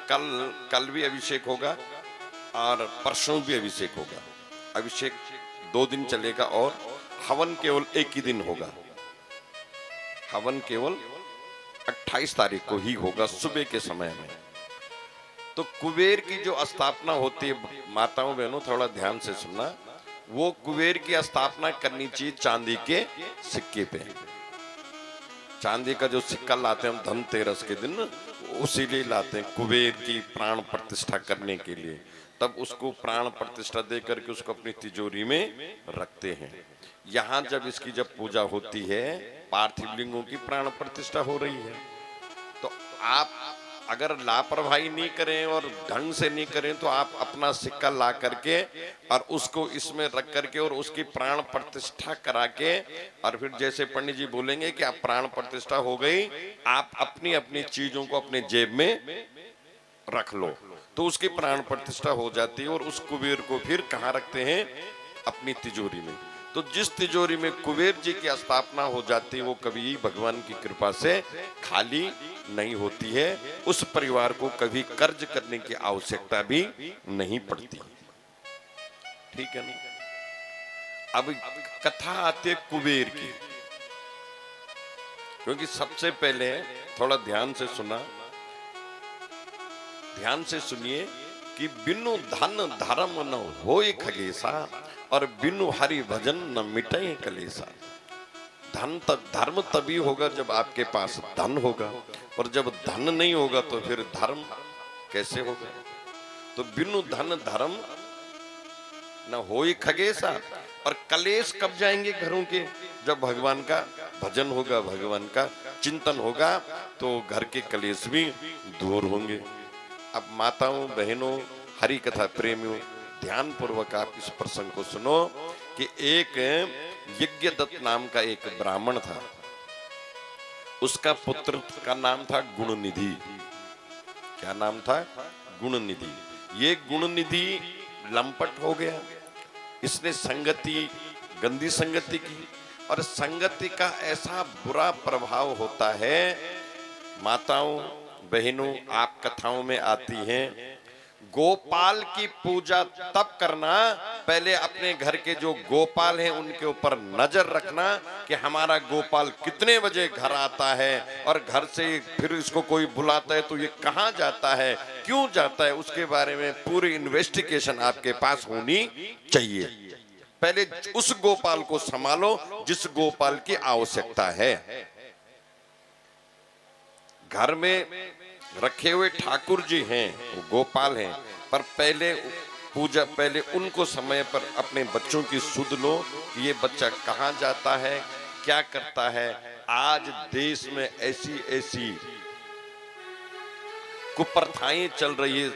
कल कल भी अभिषेक होगा और परसों भी अभिषेक होगा। अभिषेक 2 दिन चलेगा और हवन केवल एक ही दिन होगा। हवन केवल 28 तारीख को ही होगा सुबह के समय में। तो कुबेर की जो स्थापना होती है, माताओं बहनों थोड़ा ध्यान से सुनना, वो कुबेर की स्थापना करनी चाहिए चांदी के सिक्के पे। चांदी का जो सिक्का लाते हैं हम धनतेरस के दिन, उसी लिए लाते हैं कुबेर की प्राण प्रतिष्ठा करने के लिए। तब उसको प्राण प्रतिष्ठा दे करके उसको अपनी तिजोरी में रखते हैं। यहाँ जब इसकी जब पूजा होती है, पार्थिव लिंगों की प्राण प्रतिष्ठा हो रही है, तो आप अगर लापरवाही नहीं करें और ढंग से नहीं करें तो आप अपना सिक्का ला करके और उसको इसमें रख करके और उसकी प्राण प्रतिष्ठा करा के, और फिर जैसे पंडित जी बोलेंगे कि आप प्राण प्रतिष्ठा हो गई, आप अपनी अपनी चीजों को अपने जेब में रख लो, तो उसकी प्राण प्रतिष्ठा हो जाती है। और उस कुबेर को फिर कहाँ रखते हैं? अपनी तिजोरी में। तो जिस तिजोरी में कुबेर जी की स्थापना हो जाती है वो कभी भगवान की कृपा से खाली नहीं होती है। उस परिवार को कभी कर्ज करने की आवश्यकता भी नहीं पड़ती। ठीक है ना? अब कथा आती है कुबेर की, क्योंकि सबसे पहले थोड़ा ध्यान से सुना, ध्यान से सुनिए कि बिनु धन धर्म न होए खगेसा और बिनु हरि भजन न मिटे कलेसा। धन तब धर्म तभी होगा जब आपके पास धन होगा, और जब धन नहीं होगा तो फिर धर्म कैसे होगा? तो बिनु धन धर्म न होए खगेसा। और कलेश कब जाएंगे घरों के? जब भगवान का भजन होगा, भगवान का चिंतन होगा, तो घर के कलेश भी दूर होंगे। अब माताओं बहनों हरि कथा प्रेमियों, ध्यान पूर्वक आप इस प्रसंग को सुनो कि एक यज्ञदत्त नाम का एक ब्राह्मण था। उसका पुत्र का नाम था गुणनिधि। क्या नाम था? गुणनिधि। ये गुणनिधि लंपट हो गया। इसने संगति, गंदी संगति की, और संगति का ऐसा बुरा प्रभाव होता है। माताओं बहनों, आप कथाओं में आती हैं, गोपाल की पूजा तब करना, पहले अपने घर के जो गोपाल हैं उनके ऊपर नजर रखना कि हमारा गोपाल कितने बजे घर आता है, और घर से फिर इसको कोई बुलाता है तो ये कहाँ जाता है, क्यों जाता है, उसके बारे में पूरी इन्वेस्टिगेशन आपके पास होनी चाहिए। पहले उस गोपाल को संभालो जिस गोपाल की आवश्यकता है। घर में रखे हुए ठाकुर जी हैं, वो गोपाल हैं, पर पहले पूजा, पहले उनको समय पर अपने बच्चों की सुध लो कि ये बच्चा कहाँ जाता है, क्या करता है। आज देश में ऐसी ऐसी कुप्रथाएं चल रही है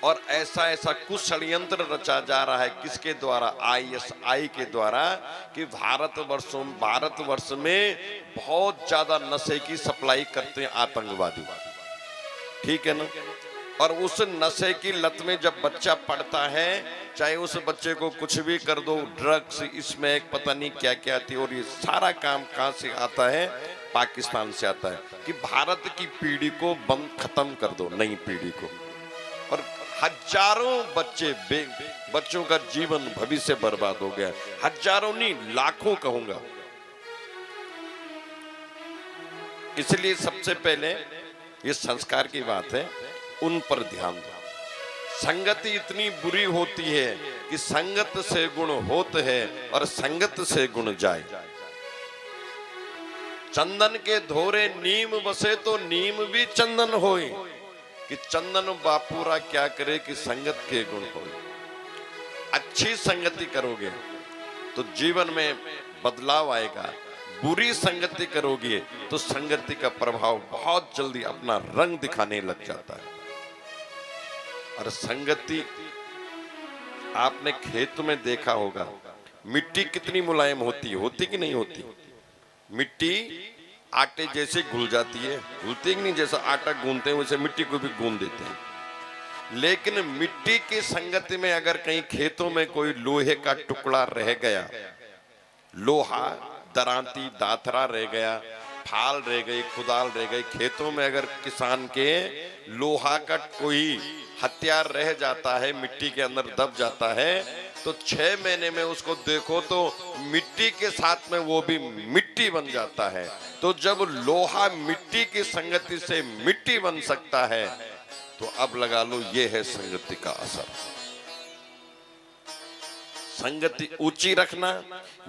और ऐसा ऐसा कुछ षड्यंत्र रचा जा रहा है, किसके द्वारा? ISI के द्वारा, कि भारतवर्ष में बहुत ज्यादा नशे की सप्लाई करते हैं आतंकवादी। ठीक है ना? और उस नशे की लत में जब बच्चा पड़ता है, चाहे उस बच्चे को कुछ भी कर दो, ड्रग्स, इसमें पता नहीं क्या क्या आती है। और ये सारा काम कहां से आता है? पाकिस्तान से आता है कि भारत की पीढ़ी को बंद खत्म कर दो, नई पीढ़ी को। और हजारों बच्चों का जीवन भविष्य बर्बाद हो गया। हजारों नहीं, लाखों कहूंगा। इसलिए सबसे पहले ये संस्कार की बात है, उन पर ध्यान दो। संगति इतनी बुरी होती है कि संगत से गुण होत है और संगत से गुण जाए। चंदन के धोरे नीम बसे तो नीम भी चंदन होए, कि चंदन बापूरा क्या करे कि संगत के गुण होए। अच्छी संगति करोगे तो जीवन में बदलाव आएगा, बुरी संगति करोगे तो संगति का प्रभाव बहुत जल्दी अपना रंग दिखाने लग जाता है। और संगति, आपने खेत में देखा होगा, मिट्टी कितनी मुलायम होती कि नहीं होती? मिट्टी आटे जैसे घुल जाती है, घुलती कि नहीं? जैसा आटा गूंदते हैं वैसे मिट्टी को भी गूंद देते हैं। लेकिन मिट्टी की संगति में अगर कहीं खेतों में कोई लोहे का टुकड़ा रह गया, लोहा, दरांती, दाथरा रह गया, फाल रह गई, कुदाल रह गई। खेतों में अगर किसान के लोहा का कोई हथियार रह जाता है, मिट्टी के अंदर दब जाता है, तो 6 महीने में उसको देखो तो मिट्टी के साथ में वो भी मिट्टी बन जाता है। तो जब लोहा मिट्टी की संगति से मिट्टी बन सकता है, तो अब लगा लो ये है संगति का असर। संगति ऊंची रखना।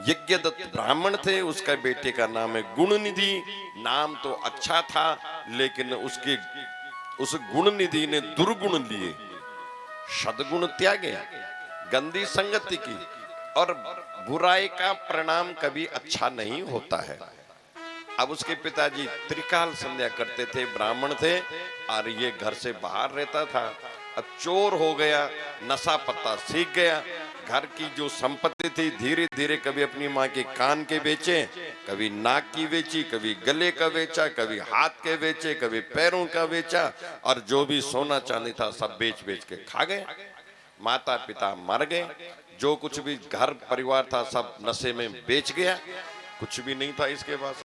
यज्ञदत्त ब्राह्मण थे, उसका बेटे का नाम है गुणनिधि। नाम तो अच्छा था, लेकिन उस गुणनिधि ने दुर्गुण लिए, सद्गुण त्यागे, गंदी संगति की। और बुराई का परिणाम कभी अच्छा नहीं होता है। अब उसके पिताजी त्रिकाल संध्या करते थे, ब्राह्मण थे, और ये घर से बाहर रहता था। अब चोर हो गया, नशा पत्ता सीख गया। घर की जो संपत्ति थी धीरे धीरे कभी अपनी माँ के कान के बेचे, कभी नाक की बेची, कभी गले का बेचा, कभी हाथ के बेचे, कभी पैरों का बेचा, और जो भी सोना चांदी था सब बेच बेच के खा गए। माता पिता मर गए, जो कुछ भी घर परिवार था सब नशे में बेच गया, कुछ भी नहीं था इसके पास।